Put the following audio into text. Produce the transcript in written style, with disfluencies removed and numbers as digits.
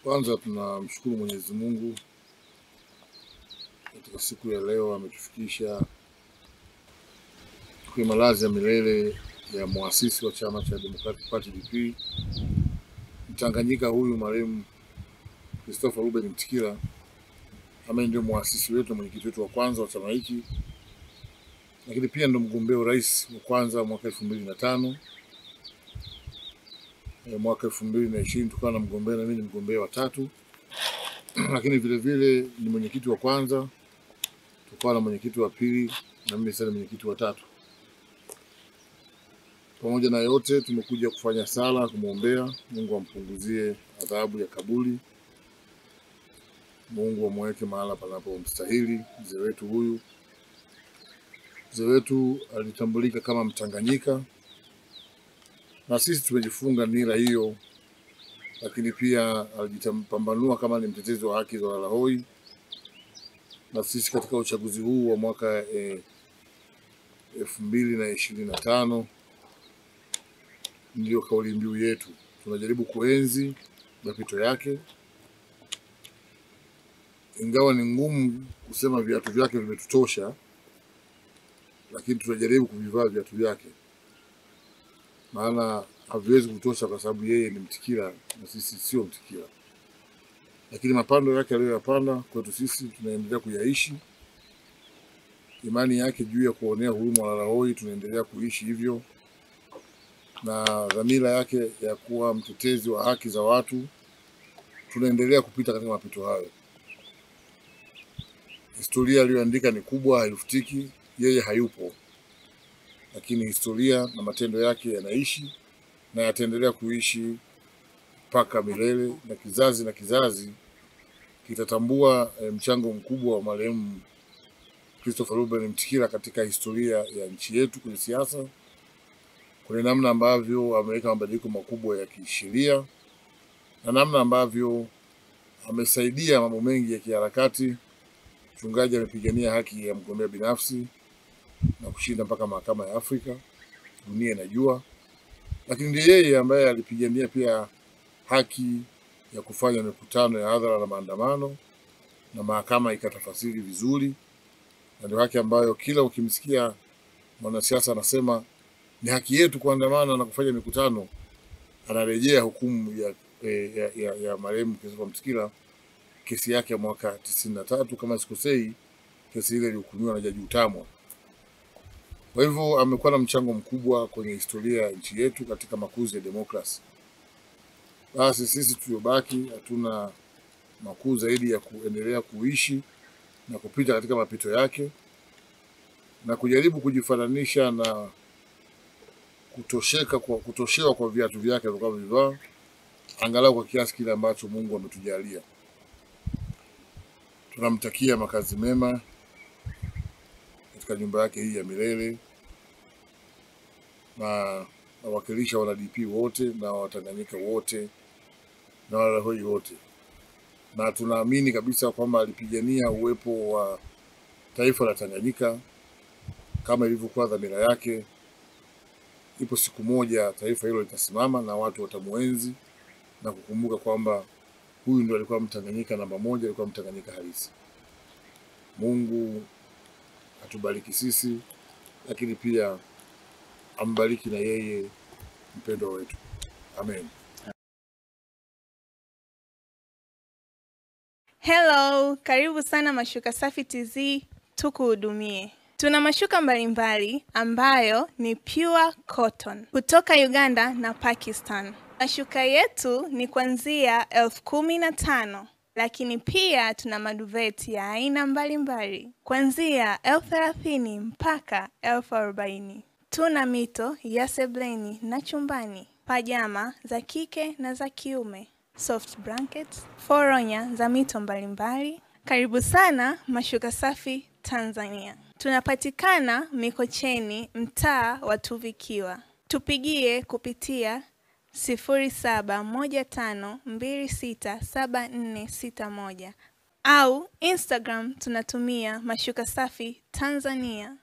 Kwanza tunamshukuru Mwenyezi Mungu katika siku ya leo ametufikisha kwa malazi ya milele ya muasisi wa chama cha Democratic Party DP Mtanganyika, huyu marehemu Christopher Ruben Mtikila, ambaye ndio muasisi wetu, mwenyekiti wetu wa kwanza wa chama hiki, lakini pia ndio mgombea urais wa kwanza mwaka 2005. Mwaka 2020 tukawa na mgombea, na mimi ni mgombea wa tatu. Lakini vile vile ni mwenyekiti wa kwanza, tukawa na mwenyekiti wa pili, na mimi sasa ni mwenyekiti wa tatu. Pamoja na yote tumekuja kufanya sala kumwombea Mungu ampunguzie adhabu ya kaburi, Mungu amweke mahala panapomstahili mzee wetu huyu. Mzee wetu alitambulika kama Mtanganyika, na sisi tumejifunga nira hiyo, lakini pia alijipambanua kama ni mtetezi wa haki za walalahoi. Na sisi katika uchaguzi huu wa mwaka 2025 ndio kauli mbiu yetu, tunajaribu kuenzi mapito yake, ingawa ni ngumu kusema viatu vyake vimetutosha, lakini tunajaribu kuvivaa viatu vyake, maana haviwezi kutosha kwa sababu yeye ni Mtikila na sisi sio Mtikila. Lakini mapando yake aliyoyapanda kwetu sisi tunaendelea kuyaishi. Imani yake juu ya kuonea huruma walalahoi tunaendelea kuishi hivyo, na dhamira yake ya kuwa mtetezi wa haki za watu tunaendelea kupita katika mapito hayo. Historia aliyoandika ni kubwa, haifutiki. Yeye hayupo, lakini historia na matendo yake yanaishi na yataendelea kuishi mpaka milele, na kizazi na kizazi kitatambua mchango mkubwa wa marehemu Christopher Ruben Mtikila katika historia ya nchi yetu, kwenye siasa, kwenye namna ambavyo ameweka mabadiliko makubwa ya kisheria na namna ambavyo amesaidia mambo mengi ya kiharakati. Mchungaji amepigania haki ya mgombea binafsi na kushinda mpaka mahakama ya Afrika, dunia inajua. Lakini ndiye yeye ambaye alipigania pia haki ya kufanya mikutano ya hadhara na maandamano, na mahakama ikatafasiri vizuri, na ndio haki ambayo kila ukimsikia mwanasiasa anasema ni haki yetu kuandamana na kufanya mikutano, anarejea hukumu ya marehemu Christopher Mtikila, kesi yake ya mwaka 93 kama sikosei. Kesi ile ilihukumiwa na Jaji Utamwa. Kwa hivyo amekuwa na mchango mkubwa kwenye historia ya nchi yetu katika makuzi ya demokrasi. Basi sisi tuliobaki hatuna makuu zaidi ya kuendelea kuishi na kupita katika mapito yake na kujaribu kujifananisha na kutoshewa kwa viatu vyake alivyovaa, angalau kwa kiasi kile ambacho Mungu ametujalia. Tunamtakia makazi mema katika nyumba yake hii ya milele, na nawakilisha wana DP wote na Watanganyika wote na walalahoi wote, na tunaamini kabisa kwamba alipigania uwepo wa taifa la Tanganyika kama ilivyokuwa dhamira yake. Ipo siku moja taifa hilo litasimama na watu watamuenzi na kukumbuka kwamba huyu ndio alikuwa Mtanganyika namba moja, alikuwa Mtanganyika halisi. Mungu atubariki sisi, lakini pia ambariki na yeye mpendwa wetu. Amen. Hello, karibu sana Mashuka Safi TZ, tukuhudumie. Tuna mashuka mbalimbali ambayo ni pure cotton kutoka Uganda na Pakistan. Mashuka yetu ni kuanzia 15,000, lakini pia tuna maduveti ya aina mbalimbali kuanzia 30,000 mpaka 40,000. Tuna mito ya sebleni na chumbani, pajama za kike na za kiume, soft blankets, foronya za mito mbalimbali. Karibu sana Mashuka Safi Tanzania. Tunapatikana Mikocheni, mtaa wa Tuvikiwa. Tupigie kupitia 0715267461 au Instagram tunatumia Mashuka Safi Tanzania.